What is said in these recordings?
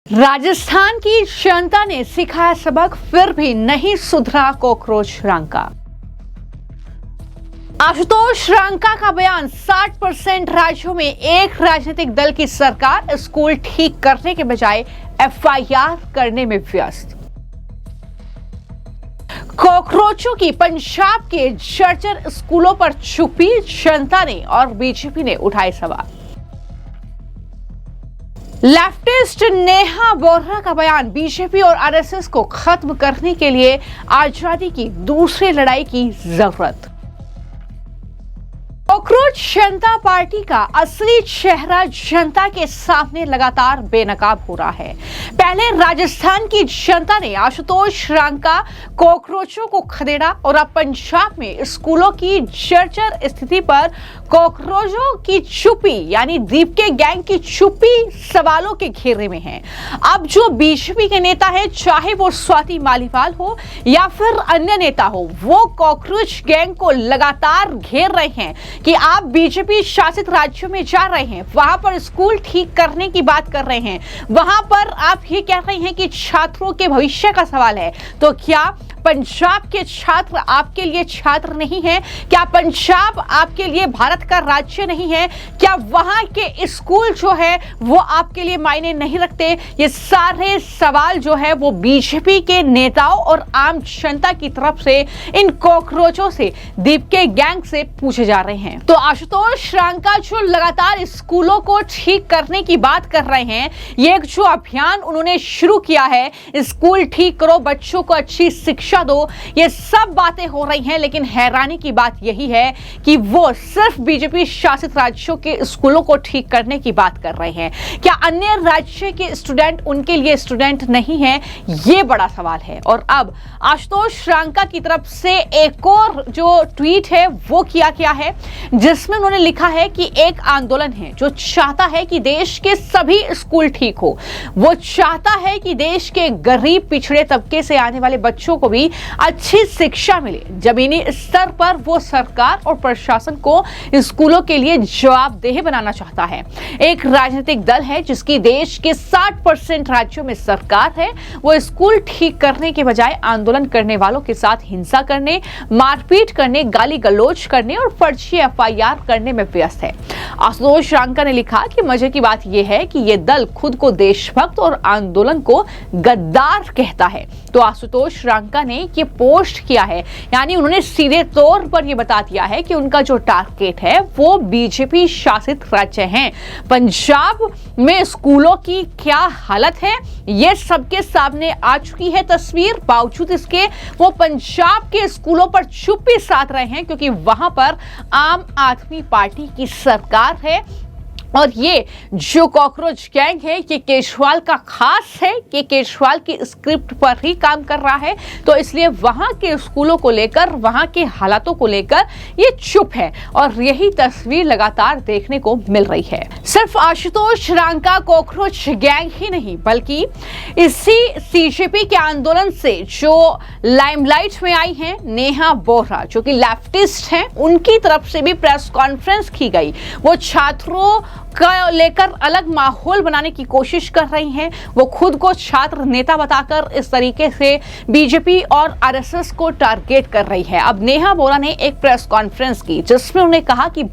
राजस्थान की जनता ने सिखाया सबक, फिर भी नहीं सुधरा कॉकरोच रंका। आशुतोष रंका का बयान, 60% राज्यों में एक राजनीतिक दल की सरकार स्कूल ठीक करने के बजाय एफआईआर करने में व्यस्त। कॉकरोचों की पंजाब के जर्जर स्कूलों पर छुपी जनता ने और बीजेपी ने उठाए सवाल। लेफ्टिस्ट नेहा बोरा का बयान, बीजेपी और आरएसएस को खत्म करने के लिए आजादी की दूसरी लड़ाई की जरूरत। कॉकरोच जनता पार्टी का असली चेहरा जनता के सामने लगातार बेनकाब हो रहा है। पहले राजस्थान की जनता ने आशुतोष रंका कॉकरोचों को खदेड़ा और अब पंजाब में स्कूलों की जर्जर स्थिति पर कॉकरोचों की चुप्पी यानी दीपके गैंग की चुप्पी सवालों के घेरे में है। अब जो बीजेपी के नेता है, चाहे वो स्वाति मालीवाल हो या फिर अन्य नेता हो, वो कॉकरोच गैंग को लगातार घेर रहे हैं कि आप बीजेपी शासित राज्यों में जा रहे हैं, वहां पर स्कूल ठीक करने की बात कर रहे हैं, वहां पर आप ये कह रहे हैं कि छात्रों के भविष्य का सवाल है। तो क्या पंजाब के छात्र आपके लिए छात्र नहीं है? क्या पंजाब आपके लिए भारत का राज्य नहीं है? क्या वहां के स्कूल जो है वो आपके लिए मायने नहीं रखते? ये सारे सवाल जो है वो बीजेपी के नेताओं और आम जनता की तरफ से इन कॉकरोचों से, दीपके गैंग से पूछे जा रहे हैं। तो आशुतोष रंका जो लगातार स्कूलों को ठीक करने की बात कर रहे हैं, ये एक जो अभियान उन्होंने शुरू किया है, स्कूल ठीक करो, बच्चों को अच्छी शिक्षा दो, ये सब बातें हो रही हैं, लेकिन हैरानी की बात यही है कि वो सिर्फ बीजेपी शासित राज्यों के स्कूलों को ठीक करने की बात कर रहे हैं। क्या अन्य राज्य के स्टूडेंट उनके लिए स्टूडेंट नहीं है? ये बड़ा सवाल है। और अब आशुतोष रंका की तरफ से एक और जो ट्वीट है वो किया गया है, जिसमें उन्होंने लिखा है कि एक आंदोलन है जो चाहता है कि देश के सभी स्कूल ठीक हो। वो चाहता है कि देश के गरीब पिछड़े तबके से आने वाले बच्चों को भी अच्छी शिक्षा मिले। जमीनी स्तर पर वो सरकार और प्रशासन को स्कूलों के लिए जवाबदेह बनाना चाहता है। एक राजनीतिक दल है जिसकी देश के 60% राज्यों में सरकार है, वो स्कूल ठीक करने के बजाय आंदोलन करने वालों के साथ हिंसा करने, मारपीट करने, गाली गलौज करने और फर्जी एफआईआर करने में व्यस्त है। आशुतोष रंका ने लिखा कि मजे की बात यह है कि यह दल खुद को देशभक्त और आंदोलन को गद्दार कहता है। तो आशुतोष रंका ने ये पोस्ट किया है, यानी उन्होंने सीधे तौर पर यह बता दिया है कि उनका जो टारगेट है वो बीजेपी शासित राज्य हैं। पंजाब में स्कूलों की क्या हालत है ये सबके सामने आ चुकी है तस्वीर। बावजूद इसके वो पंजाब के स्कूलों पर चुप्पी साध रहे हैं, क्योंकि वहां पर आम आदमी पार्टी की सरकार है। और ये जो कॉकरोच गैंग है ये केजरीवाल का खास है, ये केजरीवाल की स्क्रिप्ट पर ही काम कर रहा है। तो इसलिए वहां के स्कूलों को लेकर, वहां के हालातों को लेकर ये चुप है और यही तस्वीर लगातार देखने को मिल रही है। सिर्फ आशुतोष रंका कॉकरोच गैंग ही नहीं, बल्कि इसी सीजेपी के आंदोलन से जो लाइमलाइट में आई हैं नेहा बोरा, जो कि लेफ्टिस्ट हैं, उनकी तरफ से भी प्रेस कॉन्फ्रेंस की गई। वो छात्रों का लेकर अलग माहौल बनाने की कोशिश कर रही हैं। वो खुद को छात्र नेता बताकर इस तरीके से बीजेपी और आरएसएस को टारगेट कर रही है। अब नेहा बोरा ने एक प्रेस कॉन्फ्रेंस की जिसमें उन्होंने कहा कि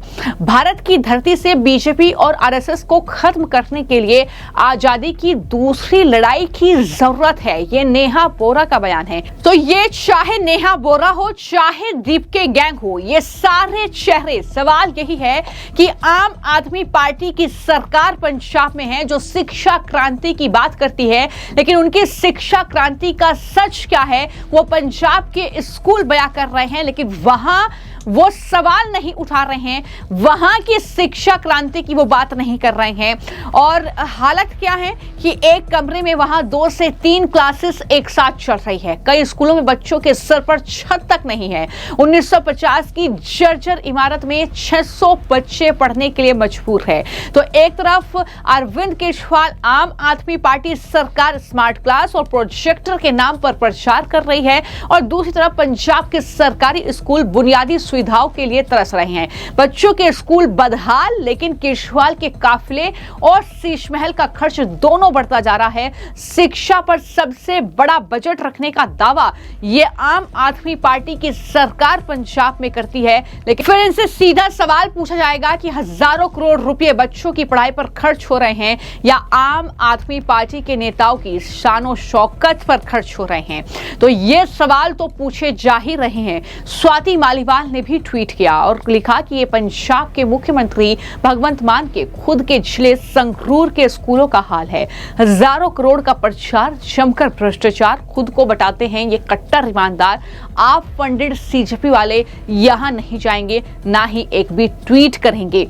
भारत की धरती से बीजेपी और आरएसएस को खत्म करने के लिए आजादी की दूसरी लड़ाई की जरूरत है। ये नेहा बोरा का बयान है। तो ये चाहे नेहा बोरा हो, चाहे दीपके गैंग हो, ये सारे चेहरे, सवाल यही है कि आम आदमी पार्टी की सरकार पंजाब में है जो शिक्षा क्रांति की बात करती है, लेकिन उनकी शिक्षा क्रांति का सच क्या है वो पंजाब के स्कूल बयां कर रहे हैं, लेकिन वहां वो सवाल नहीं उठा रहे हैं, वहां की शिक्षा क्रांति की वो बात नहीं कर रहे हैं। और हालत क्या है कि एक कमरे में वहां 2 से 3 क्लासेस एक साथ चल रही है। कई स्कूलों में बच्चों के सर पर छत तक नहीं है। 1950 की जर्जर इमारत में 600 बच्चे पढ़ने के लिए मजबूर है। तो एक तरफ अरविंद केजरीवाल आम आदमी पार्टी सरकार स्मार्ट क्लास और प्रोजेक्टर के नाम पर प्रचार कर रही है, और दूसरी तरफ पंजाब के सरकारी स्कूल बुनियादी सुविधाओं के लिए तरस रहे हैं। बच्चों के स्कूल बदहाल, लेकिन केजरीवाल के काफिले और शीश महल का खर्च दोनों बढ़ता जा रहा है। शिक्षा पर सबसे बड़ा बजट रखने का दावा ये आम आदमी पार्टी की सरकार पंजाब में करती है, लेकिन फिर इनसे सीधा सवाल पूछा जाएगा कि हजारों करोड़ रुपए बच्चों की पढ़ाई पर खर्च हो रहे हैं या आम आदमी पार्टी के नेताओं की शानो शौकत पर खर्च हो रहे हैं। तो ये सवाल तो पूछे जा ही रहे हैं। स्वाति मालीवाल ने भी ट्वीट किया और लिखा कि ये पंजाब के मुख्यमंत्री भगवंत मान के खुद के जिले संगरूर के स्कूलों का हाल है। हजारों करोड़ का प्रचार, जमकर भ्रष्टाचार, खुद को बताते हैं ये कट्टर ईमानदार। आप फंडेड सीजेपी वाले यहां नहीं जाएंगे, ना ही एक भी ट्वीट करेंगे।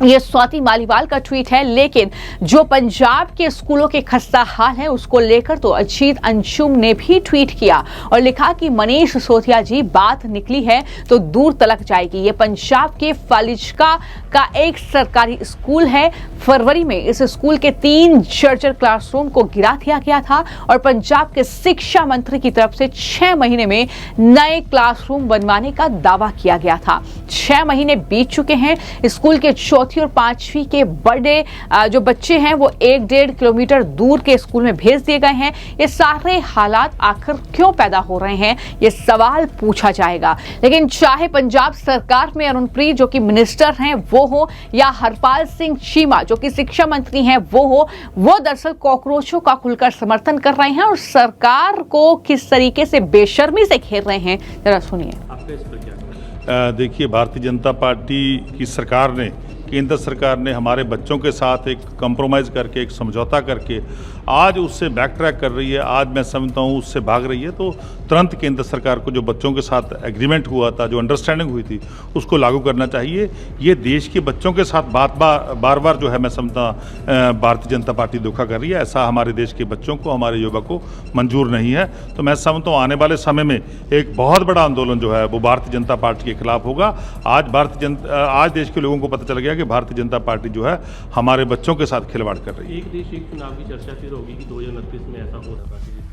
ये स्वाति मालीवाल का ट्वीट है, लेकिन जो पंजाब के स्कूलों के खस्ता हाल है उसको लेकर तो अजीत अंशुम ने भी ट्वीट किया और लिखा कि मनीष सिसोदिया जी, बात निकली है तो दूर तलक जाएगी। ये पंजाब के फाजिल्का का एक सरकारी स्कूल है। फरवरी में इस स्कूल के 3 जर्जर क्लासरूम को गिरा दिया गया था और पंजाब के शिक्षा मंत्री की तरफ से 6 महीने में नए क्लासरूम बनवाने का दावा किया गया था। 6 महीने बीत चुके हैं। स्कूल के 4वीं और 5वीं के बड़े जो बच्चे हैं वो 1-1.5 किलोमीटर दूर के स्कूल में भेज दिए गए हैं। ये सारे हालात आखिर क्यों पैदा हो रहे हैं, ये सवाल पूछा जाएगा। लेकिन चाहे पंजाब सरकार में अरुणप्रीत जो कि मिनिस्टर हैं वो हो या हरपाल सिंह चीमा जो कि शिक्षा मंत्री हैं वो हो, वो दरअसल कॉकरोचों का खुलकर समर्थन कर रहे हैं और सरकार को किस तरीके से बेशर्मी से घेर रहे हैं, जरा सुनिए। आपका इस पर क्या? देखिए, भारतीय जनता पार्टी की सरकार ने, केंद्र सरकार ने हमारे बच्चों के साथ एक कंप्रोमाइज़ करके, एक समझौता करके आज उससे बैक ट्रैक कर रही है। आज मैं समझता हूँ उससे भाग रही है। तो तुरंत केंद्र सरकार को जो बच्चों के साथ एग्रीमेंट हुआ था, जो अंडरस्टैंडिंग हुई थी, उसको लागू करना चाहिए। ये देश के बच्चों के साथ बार बार जो है मैं समझता भारतीय जनता पार्टी धोखा कर रही है। ऐसा हमारे देश के बच्चों को, हमारे युवा को मंजूर नहीं है। तो मैं समझता हूँ आने वाले समय में एक बहुत बड़ा आंदोलन जो है वो भारतीय जनता पार्टी के खिलाफ होगा। आज देश के लोगों को पता चल गया कि भारतीय जनता पार्टी जो है हमारे बच्चों के साथ खिलवाड़ कर रही है। एक देश एक चुनाव की चर्चा फिर होगी कि 2029 में ऐसा हो रहा है।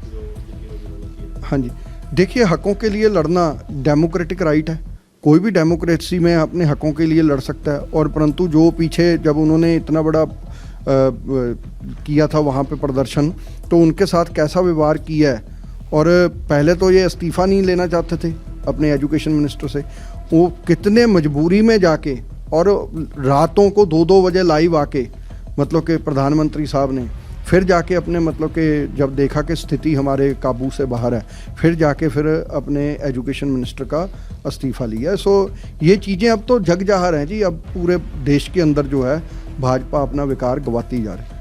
हाँ जी, देखिए, हकों के लिए लड़ना डेमोक्रेटिक राइट है। कोई भी डेमोक्रेसी में अपने हकों के लिए लड़ सकता है। और परंतु जो पीछे जब उन्होंने इतना बड़ा किया था वहाँ पे प्रदर्शन, तो उनके साथ कैसा व्यवहार किया है। और पहले तो ये इस्तीफ़ा नहीं लेना चाहते थे अपने एजुकेशन मिनिस्टर से। वो कितने मजबूरी में जाके और रातों को 2-2 बजे लाइव आके, मतलब कि प्रधानमंत्री साहब ने फिर जाके अपने, मतलब कि जब देखा कि स्थिति हमारे काबू से बाहर है, फिर जाके फिर अपने एजुकेशन मिनिस्टर का इस्तीफ़ा लिया। सो ये चीज़ें अब तो जग जाहिर हैं जी। अब पूरे देश के अंदर जो है भाजपा अपना विकार गंवाती जा रही है।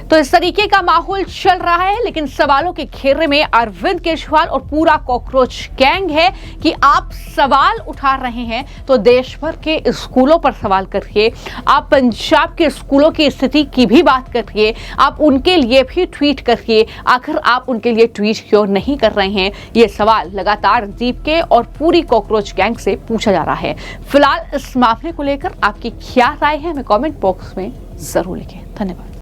तो इस तरीके का माहौल चल रहा है, लेकिन सवालों के घेरे में अरविंद केजरीवाल और पूरा कॉकरोच गैंग है कि आप सवाल उठा रहे हैं तो देश भर के स्कूलों पर सवाल करिए, आप पंजाब के स्कूलों की स्थिति की भी बात करिए, आप उनके लिए भी ट्वीट करिए। आखिर आप उनके लिए ट्वीट क्यों नहीं कर रहे हैं, ये सवाल लगातार दीप के और पूरी कॉकरोच गैंग से पूछा जा रहा है। फिलहाल इस मामले को लेकर आपकी क्या राय है, हमें कॉमेंट बॉक्स में जरूर लिखें। धन्यवाद।